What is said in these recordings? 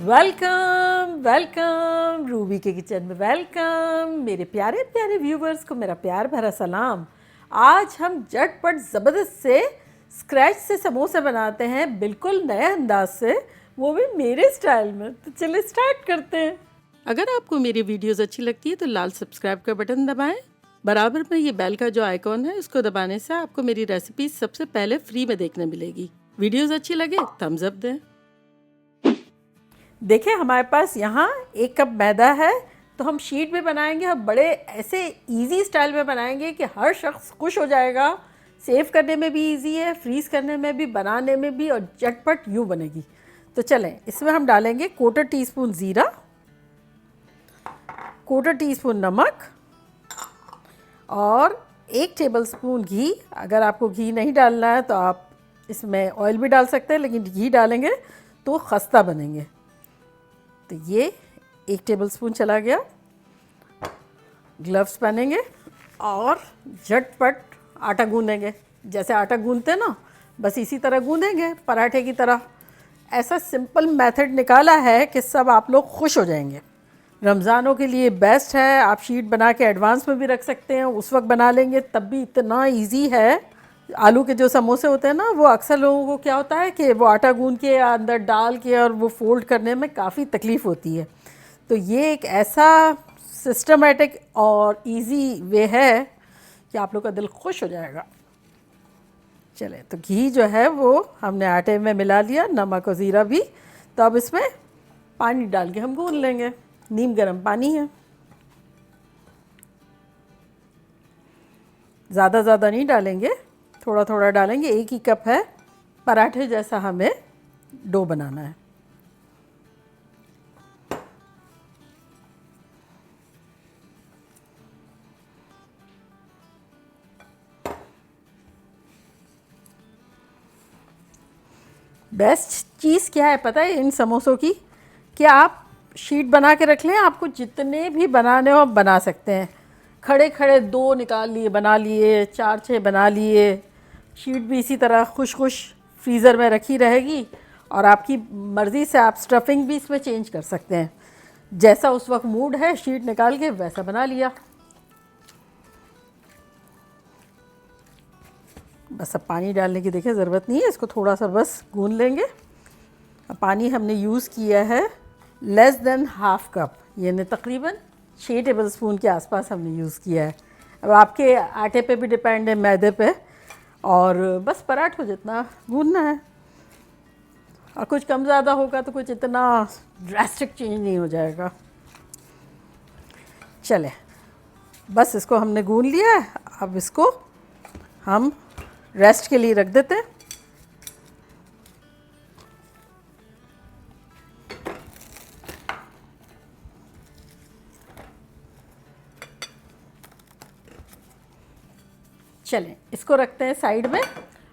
Welcome welcome Ruby के kitchen में welcome. मेरे प्यारे प्यारे व्यूवर्स को मेरा प्यार भरा सलाम। आज हम झटपट ज़बरदस्त से स्क्रैच से समोसे बनाते हैं, बिल्कुल नए अंदाज से, वो भी मेरे स्टाइल में। तो चलिए स्टार्ट करते हैं। अगर आपको मेरी वीडियोस अच्छी लगती है तो लाल सब्सक्राइब का बटन दबाएं। बराबर में ये बेल का जो आइकॉन है उसको दबाने से आपको मेरी रेसिपी सबसे पहले फ्री में देखने मिलेगी। वीडियोस अच्छी लगे थम्स अप दें। देखिए हमारे पास यहाँ 1 कप मैदा है, तो हम शीट में बनाएंगे। हम बड़े ऐसे इजी स्टाइल में बनाएंगे कि हर शख्स खुश हो जाएगा। सेव करने में भी इजी है, फ्रीज़ करने में भी, बनाने में भी, और झटपट यूँ बनेगी। तो चलें, इसमें हम डालेंगे 1/4 टीस्पून ज़ीरा, 1/4 टीस्पून नमक और 1 टेबलस्पून घी। अगर आपको घी नहीं डालना है तो आप इसमें ऑयल भी डाल सकते हैं, लेकिन घी डालेंगे तो खस्ता बनेंगे। तो ये 1 टेबलस्पून चला गया। ग्लव्स पहनेंगे और झटपट आटा गूंदेंगे। जैसे आटा गूंदते हैं ना, बस इसी तरह गूंदेंगे पराठे की तरह। ऐसा सिंपल मेथड निकाला है कि सब आप लोग खुश हो जाएंगे। रमज़ानों के लिए बेस्ट है। आप शीट बना के एडवांस में भी रख सकते हैं, उस वक्त बना लेंगे तब भी इतना इजी है। आलू के जो समोसे होते हैं ना, वो अक्सर लोगों को क्या होता है कि वो आटा गूंद के अंदर डाल के और वो फोल्ड करने में काफ़ी तकलीफ़ होती है। तो ये एक ऐसा सिस्टमेटिक और इजी वे है कि आप लोग का दिल खुश हो जाएगा। चले, तो घी जो है वो हमने आटे में मिला लिया, नमक और ज़ीरा भी। तो अब इसमें पानी डाल के हम गूंद लेंगे। नीम गर्म पानी है, ज़्यादा नहीं डालेंगे, थोड़ा थोड़ा डालेंगे। 1 ही कप है, पराठे जैसा हमें डो बनाना है। बेस्ट चीज़ क्या है पता है इन समोसों की, कि आप शीट बना के रख लें। आपको जितने भी बनाने हो आप बना सकते हैं। खड़े खड़े 2 निकाल लिए, बना लिए, 4-6 बना लिए। शीट भी इसी तरह खुश खुश फ्रीज़र में रखी रहेगी। और आपकी मर्ज़ी से आप स्टफिंग भी इसमें चेंज कर सकते हैं। जैसा उस वक्त मूड है, शीट निकाल के वैसा बना लिया। बस अब पानी डालने की देखिए ज़रूरत नहीं है, इसको थोड़ा सा बस गूंद लेंगे। अब पानी हमने यूज़ किया है लेस देन हाफ कप, यानी तकरीबन 6 टेबलस्पून के आसपास हमने यूज़ किया है। अब आपके आटे पे भी डिपेंड है, मैदे पे, और बस पराठों जितना गूंदना है। और कुछ कम ज़्यादा होगा तो कुछ इतना ड्रास्टिक चेंज नहीं हो जाएगा। चले, बस इसको हमने गूंद लिया है। अब इसको हम रेस्ट के लिए रख देते हैं। चलें, इसको रखते हैं साइड में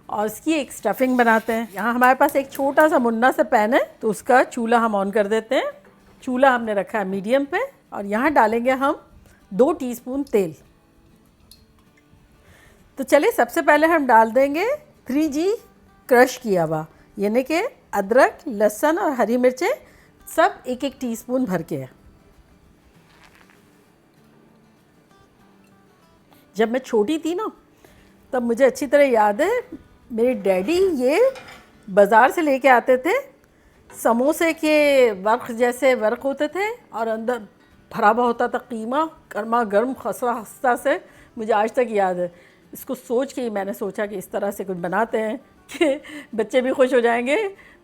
और इसकी एक स्टफिंग बनाते हैं। यहाँ हमारे पास एक छोटा सा मुन्ना सा पैन है, तो उसका चूल्हा हम ऑन कर देते हैं। चूल्हा हमने रखा है मीडियम पे, और यहाँ डालेंगे हम 2 टीस्पून तेल। तो चलिए, सबसे पहले हम डाल देंगे 3G क्रश किया हुआ, यानी कि अदरक, लहसुन और हरी मिर्चें सब 1-1 टीस्पून भर के है। जब मैं छोटी थी ना, तब मुझे अच्छी तरह याद है, मेरे डैडी ये बाज़ार से लेके आते थे। समोसे के वर्क जैसे वर्क होते थे और अंदर भरा हुआ होता था कीमा, गर्मा गर्म खस्ता खस्ता से। मुझे आज तक याद है। इसको सोच के ही मैंने सोचा कि इस तरह से कुछ बनाते हैं कि बच्चे भी खुश हो जाएंगे,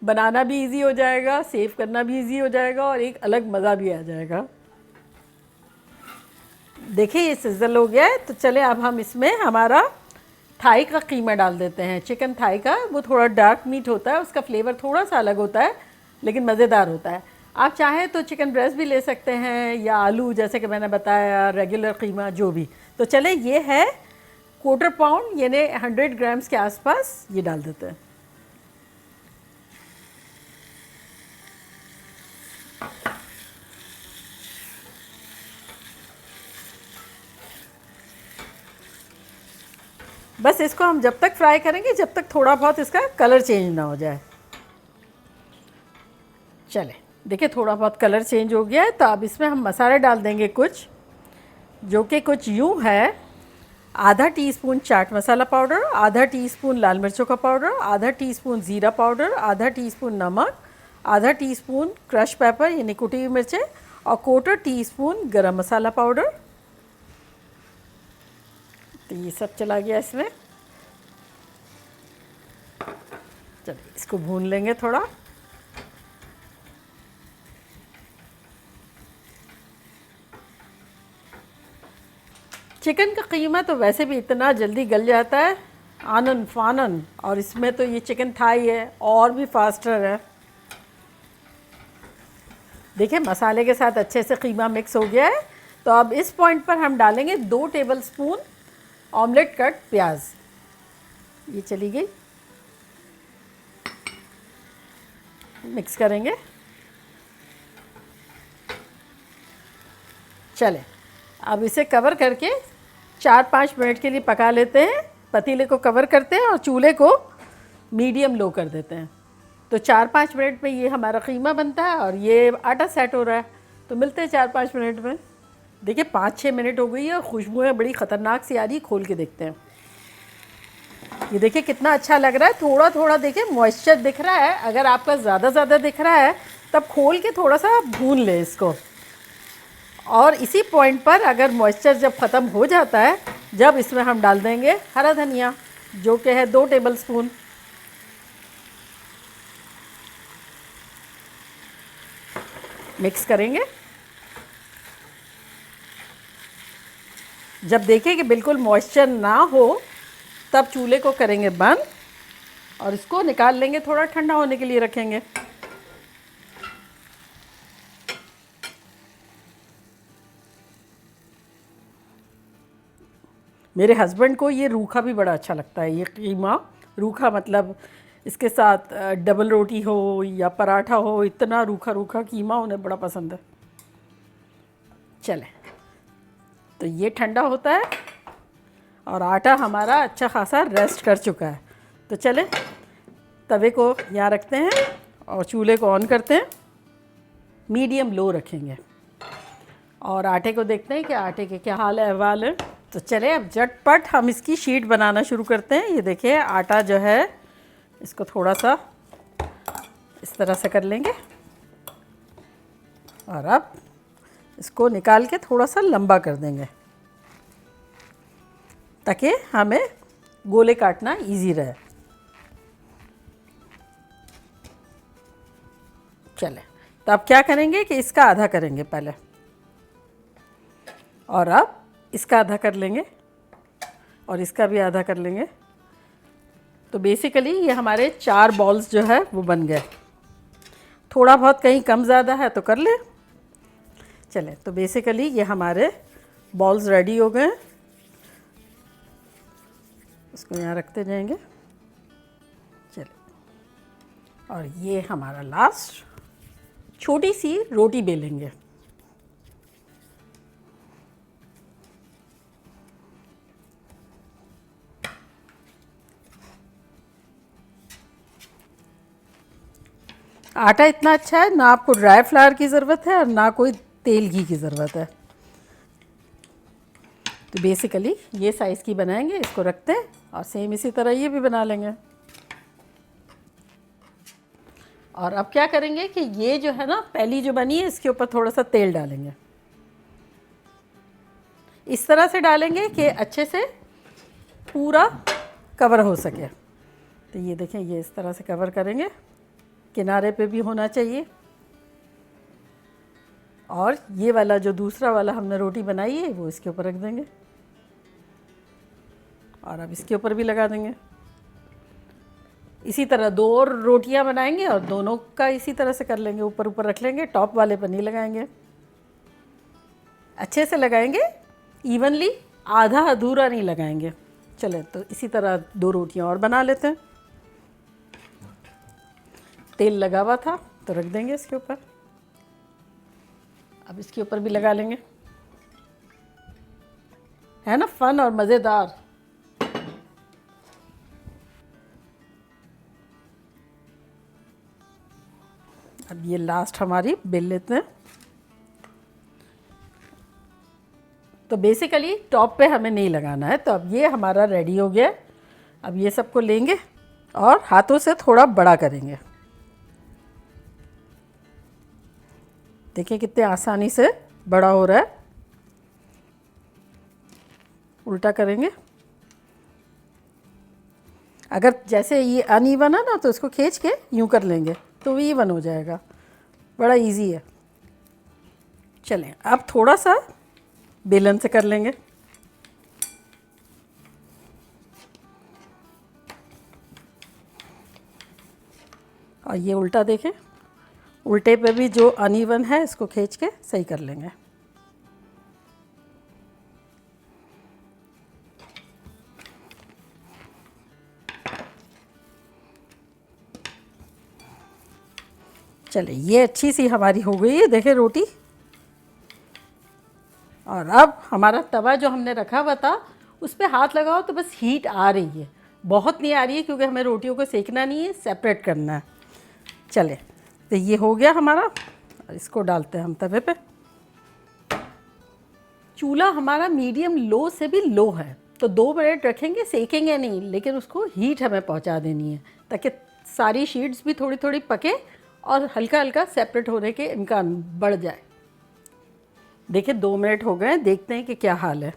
बनाना भी इजी हो जाएगा, सेव करना भी इजी हो जाएगा, और एक अलग मज़ा भी आ जाएगा। देखिए ये सिज़ल हो गया है। तो चले, अब हम इसमें हमारा थाई का कीमा डाल देते हैं। चिकन थाई का, वो थोड़ा डार्क मीट होता है, उसका फ्लेवर थोड़ा सा अलग होता है, लेकिन मज़ेदार होता है। आप चाहें तो चिकन ब्रेस्ट भी ले सकते हैं, या आलू, जैसे कि मैंने बताया, रेगुलर कीमा, जो भी। तो चले, ये है 1/4 पाउंड, यानी 100 ग्राम्स के आसपास, ये डाल देते हैं। बस इसको हम जब तक फ्राई करेंगे जब तक थोड़ा बहुत इसका कलर चेंज ना हो जाए। चले, देखिए थोड़ा बहुत कलर चेंज हो गया है। तो अब इसमें हम मसाले डाल देंगे कुछ, जो कि कुछ यूँ है: आधा टीस्पून चाट मसाला पाउडर, आधा टीस्पून लाल मिर्चों का पाउडर, आधा टीस्पून ज़ीरा पाउडर, आधा टीस्पून नमक, आधा टीस्पून क्रश पेपर यानी कुटी हुई मिर्चें, और क्वार्टर टीस्पून गरम मसाला पाउडर। तो ये सब चला गया इसमें। चलिए इसको भून लेंगे थोड़ा। चिकन का कीमा तो वैसे भी इतना जल्दी गल जाता है, आनन फानन, और इसमें तो ये चिकन थाई है और भी फास्टर है। देखिए मसाले के साथ अच्छे से कीमा मिक्स हो गया है। तो अब इस पॉइंट पर हम डालेंगे 2 टेबलस्पून ऑमलेट कट प्याज। ये चली गई, मिक्स करेंगे। चले अब इसे कवर करके 4-5 मिनट के लिए पका लेते हैं। पतीले को कवर करते हैं और चूल्हे को मीडियम लो कर देते हैं। तो 4-5 मिनट में ये हमारा कीमा बनता है और ये आटा सेट हो रहा है। तो मिलते हैं 4-5 मिनट में। देखिए 5-6 मिनट हो गई है और खुशबुएँ बड़ी ख़तरनाक सी आ रही, खोल के देखते हैं। ये देखिए कितना अच्छा लग रहा है। थोड़ा थोड़ा देखिए मॉइस्चर दिख रहा है। अगर आपका ज़्यादा दिख रहा है तब खोल के थोड़ा सा भून ले इसको। और इसी पॉइंट पर अगर मॉइस्चर जब ख़त्म हो जाता है, जब इसमें हम डाल देंगे हरा धनिया, जो कि है 2 टेबलस्पून। मिक्स करेंगे। जब देखें कि बिल्कुल मॉइस्चर ना हो तब चूल्हे को करेंगे बंद और इसको निकाल लेंगे, थोड़ा ठंडा होने के लिए रखेंगे। मेरे हस्बैंड को ये रूखा भी बड़ा अच्छा लगता है। ये कीमा रूखा, मतलब इसके साथ डबल रोटी हो या पराठा हो, इतना रूखा रूखा कीमा उन्हें बड़ा पसंद है। चले तो ये ठंडा होता है और आटा हमारा अच्छा खासा रेस्ट कर चुका है। तो चले तवे को यहाँ रखते हैं और चूल्हे को ऑन करते हैं। मीडियम लो रखेंगे और आटे को देखते हैं कि आटे के क्या हाल है, अहवाल है। तो चले अब झटपट हम इसकी शीट बनाना शुरू करते हैं। ये देखिए आटा जो है इसको थोड़ा सा इस तरह से कर लेंगे और अब इसको निकाल के थोड़ा सा लंबा कर देंगे ताकि हमें गोले काटना इजी रहे। चले तो अब क्या करेंगे कि इसका आधा करेंगे पहले और अब इसका आधा कर लेंगे और इसका भी आधा कर लेंगे। तो बेसिकली ये हमारे 4 बॉल्स जो है वो बन गए। थोड़ा बहुत कहीं कम ज़्यादा है तो कर ले। चले तो बेसिकली ये हमारे बॉल्स रेडी हो गए। इसको यहाँ रखते जाएंगे। चले और ये हमारा लास्ट छोटी सी रोटी बेलेंगे। आटा इतना अच्छा है, ना आपको ड्राई फ्लावर की ज़रूरत है और ना कोई तेल घी की ज़रूरत है। तो बेसिकली ये साइज़ की बनाएंगे, इसको रखते हैं और सेम इसी तरह ये भी बना लेंगे। और अब क्या करेंगे कि ये जो है ना पहली जो बनी है इसके ऊपर थोड़ा सा तेल डालेंगे। इस तरह से डालेंगे कि अच्छे से पूरा कवर हो सके। तो ये देखें ये इस तरह से कवर करेंगे, किनारे पे भी होना चाहिए। और ये वाला जो दूसरा वाला हमने रोटी बनाई है वो इसके ऊपर रख देंगे और अब इसके ऊपर भी लगा देंगे। इसी तरह 2 और रोटियां बनाएंगे और दोनों का इसी तरह से कर लेंगे, ऊपर ऊपर रख लेंगे। टॉप वाले पर नहीं लगाएंगे, अच्छे से लगाएंगे इवनली, आधा अधूरा नहीं लगाएंगे। चले तो इसी तरह 2 रोटियां और बना लेते हैं। तेल लगा हुआ था तो रख देंगे इसके ऊपर। अब इसके ऊपर भी लगा लेंगे। है ना फन और मज़ेदार। अब ये लास्ट हमारी बेल लेते हैं। तो बेसिकली टॉप पे हमें नहीं लगाना है। तो अब ये हमारा रेडी हो गया। अब ये सबको लेंगे और हाथों से थोड़ा बड़ा करेंगे। देखिए कितने आसानी से बड़ा हो रहा है। उल्टा करेंगे। अगर जैसे ये अनइवन है ना तो इसको खींच के यूं कर लेंगे तो भी इवन हो जाएगा। बड़ा इजी है। चलें अब थोड़ा सा बेलन से कर लेंगे। और ये उल्टा देखें, उल्टे पे भी जो अनइवन है इसको खींच के सही कर लेंगे। चले ये अच्छी सी हमारी हो गई है। देखें रोटी। और अब हमारा तवा जो हमने रखा हुआ था उस पर हाथ लगाओ तो बस हीट आ रही है, बहुत नहीं आ रही है क्योंकि हमें रोटियों को सेकना नहीं है, सेपरेट करना है। चले तो ये हो गया हमारा। इसको डालते हैं हम तवे पे। चूल्हा हमारा मीडियम लो से भी लो है तो 2 मिनट रखेंगे, सेकेंगे नहीं, लेकिन उसको हीट हमें पहुंचा देनी है ताकि सारी शीट्स भी थोड़ी थोड़ी पके और हल्का हल्का सेपरेट होने के इम्कान बढ़ जाए। देखिए 2 मिनट हो गए, देखते हैं कि क्या हाल है।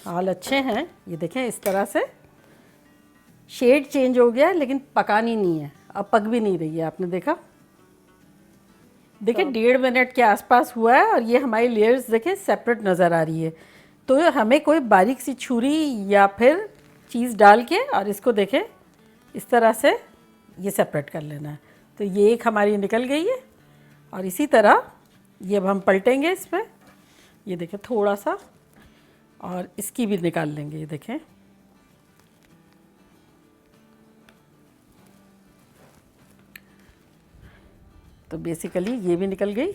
हाल अच्छे हैं। ये देखें इस तरह से शेड चेंज हो गया है लेकिन पकानी नहीं है, अब पक भी नहीं रही है। आपने देखा, देखिए 1.5 मिनट के आसपास हुआ है और ये हमारी लेयर्स देखें सेपरेट नज़र आ रही है। तो हमें कोई बारीक सी छुरी या फिर चीज़ डाल के और इसको देखें इस तरह से ये सेपरेट कर लेना है। तो ये एक हमारी निकल गई है और इसी तरह ये अब हम पलटेंगे इस पर। ये देखें थोड़ा सा और इसकी भी निकाल लेंगे। ये देखें तो बेसिकली ये भी निकल गई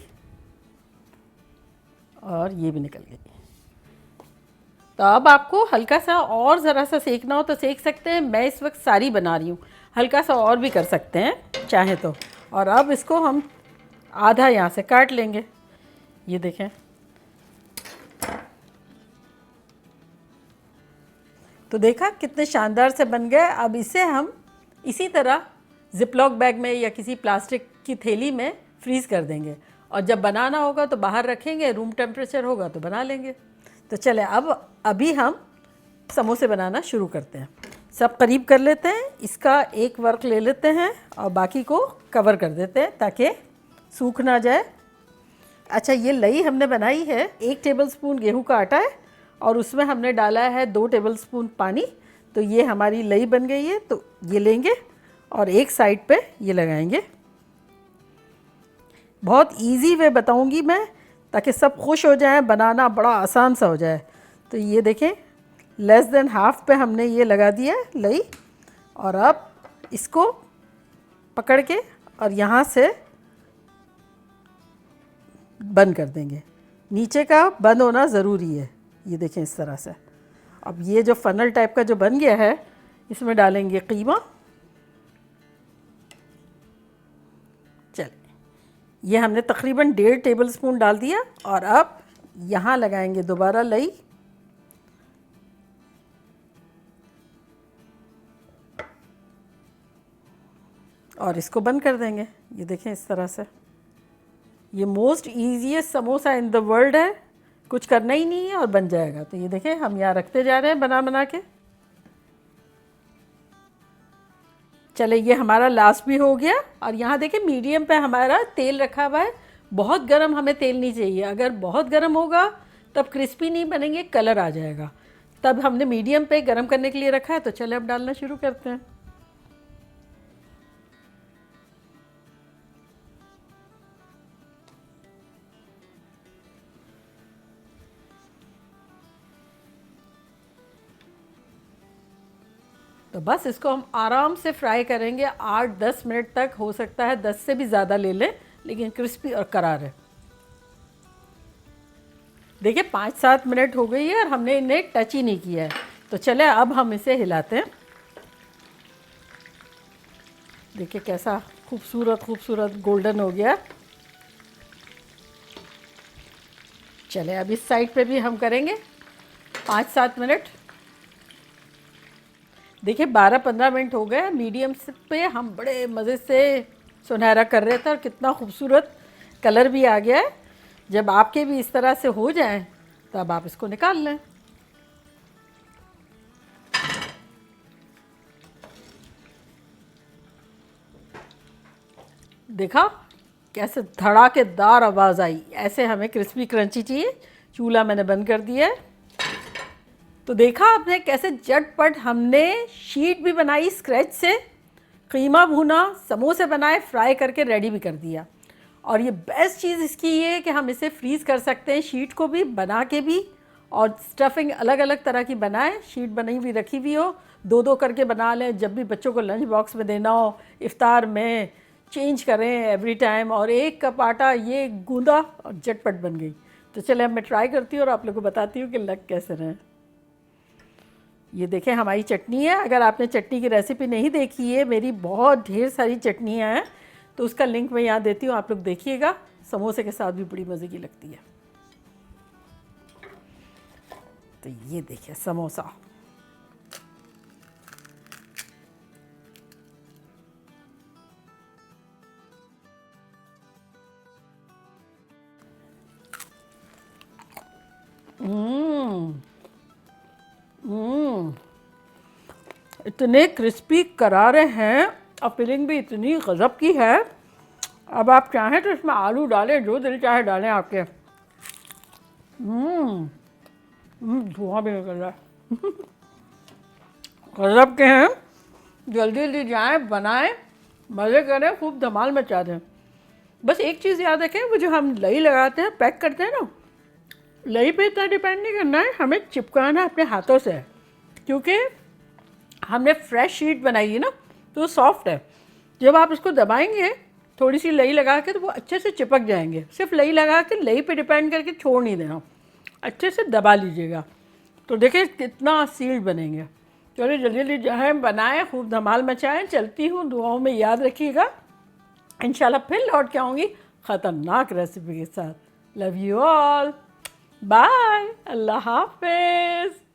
और ये भी निकल गई। तो अब आपको हल्का सा और ज़रा सा सेकना हो तो सेक सकते हैं। मैं इस वक्त सारी बना रही हूँ, हल्का सा और भी कर सकते हैं चाहे तो। और अब इसको हम आधा यहाँ से काट लेंगे। ये देखें तो देखा कितने शानदार से बन गए। अब इसे हम इसी तरह जिपलॉक बैग में या किसी प्लास्टिक की थैली में फ्रीज़ कर देंगे और जब बनाना होगा तो बाहर रखेंगे, रूम टेम्परेचर होगा तो बना लेंगे। तो चले अब अभी हम समोसे बनाना शुरू करते हैं। सब करीब कर लेते हैं, इसका एक वर्क ले लेते हैं और बाकी को कवर कर देते हैं ताकि सूख ना जाए। अच्छा ये लई हमने बनाई है, 1 टेबलस्पून गेहूं का आटा है और उसमें हमने डाला है 2 टेबलस्पून पानी। तो ये हमारी लई बन गई है। तो ये लेंगे और एक साइड पे ये लगाएंगे। बहुत इजी वे बताऊंगी मैं ताकि सब खुश हो जाएं, बनाना बड़ा आसान सा हो जाए। तो ये देखें लेस देन हाफ पे हमने ये लगा दिया है लई और अब इसको पकड़ के और यहाँ से बंद कर देंगे। नीचे का बंद होना ज़रूरी है। ये देखें इस तरह से। अब ये जो फनल टाइप का जो बन गया है इसमें डालेंगे कीमा। चलिए ये हमने तकरीबन 1.5 टेबलस्पून डाल दिया और अब यहाँ लगाएंगे दोबारा लई। और इसको बंद कर देंगे। ये देखें इस तरह से। ये most easiest samosa in the world है, कुछ करना ही नहीं है और बन जाएगा। तो ये देखें हम यहाँ रखते जा रहे हैं बना बना के। चले ये हमारा लास्ट भी हो गया और यहाँ देखें मीडियम पे हमारा तेल रखा हुआ है। बहुत गर्म हमें तेल नहीं चाहिए, अगर बहुत गर्म होगा तब क्रिस्पी नहीं बनेंगे, कलर आ जाएगा। तब हमने मीडियम पे गर्म करने के लिए रखा है। तो चले अब डालना शुरू करते हैं। तो बस इसको हम आराम से फ्राई करेंगे 8-10 मिनट तक, हो सकता है 10 से भी ज़्यादा ले लें, लेकिन क्रिस्पी और करार है। देखिए 5-7 मिनट हो गई है और हमने इन्हें टच ही नहीं किया है। तो चले अब हम इसे हिलाते हैं। देखिए कैसा खूबसूरत खूबसूरत गोल्डन हो गया। चले अब इस साइड पे भी हम करेंगे 5-7 मिनट। देखिए 12-15 मिनट हो गए, मीडियम पे हम बड़े मज़े से सुनहरा कर रहे थे और कितना खूबसूरत कलर भी आ गया है। जब आपके भी इस तरह से हो जाएं तब आप इसको निकाल लें। देखा कैसे धड़ाकेदार आवाज़ आई। ऐसे हमें क्रिस्पी क्रंची चाहिए। चूल्हा मैंने बंद कर दिया है। तो देखा आपने कैसे झटपट हमने शीट भी बनाई स्क्रैच से, कीमा भुना, समोसे बनाए, फ्राई करके रेडी भी कर दिया। और ये बेस्ट चीज़ इसकी ये है कि हम इसे फ्रीज़ कर सकते हैं, शीट को भी बना के भी, और स्टफिंग अलग अलग तरह की बनाएं। शीट बनी हुई रखी हुई हो, दो दो करके बना लें, जब भी बच्चों को लंच बॉक्स में देना हो, इफ्तार में चेंज करें एवरी टाइम। और 1 कप आटा ये गूंदा और झटपट बन गई। तो चले अब मैं ट्राई करती हूँ और आप लोगों को बताती हूँ कि लग कैसे रहे। ये देखें हमारी चटनी है। अगर आपने चटनी की रेसिपी नहीं देखी है, मेरी बहुत ढेर सारी चटनियाँ हैं, तो उसका लिंक मैं यहाँ देती हूँ, आप लोग देखिएगा। समोसे के साथ भी बड़ी मज़े की लगती है। तो ये देखिए समोसा। इतने क्रिस्पी करारे हैं और फिलिंग भी इतनी गज़ब की है। अब आप चाहें तो इसमें आलू डालें, जो दिल चाहे डालें आपके। धुआं भी निकल रहा है। गज़ब के हैं। जल्दी जल्दी जाएं, बनाएं, मज़े करें, खूब धमाल मचा दें। बस एक चीज़ याद रखें, वो जो हम लई लगाते हैं, पैक करते हैं ना, लई पे इतना डिपेंड नहीं करना है, हमें चिपकाना अपने हाथों से, क्योंकि हमने फ्रेश शीट बनाई है ना, तो सॉफ्ट है। जब आप इसको दबाएंगे थोड़ी सी लई लगा के, तो वो अच्छे से चिपक जाएंगे। सिर्फ लई लगा के, लई पे डिपेंड करके छोड़ नहीं देना, अच्छे से दबा लीजिएगा। तो देखिए कितना सील्ड बनेंगे। चलिए जल्दी जल्दी जाएँ, बनाएं, खूब धमाल मचाएं। चलती हूँ, दुआओं में याद रखिएगा। इंशाल्लाह फिर लौट के आऊँगी ख़तरनाक रेसिपी के साथ। लव यू ऑल, बाय, अल्लाह हाफिज़।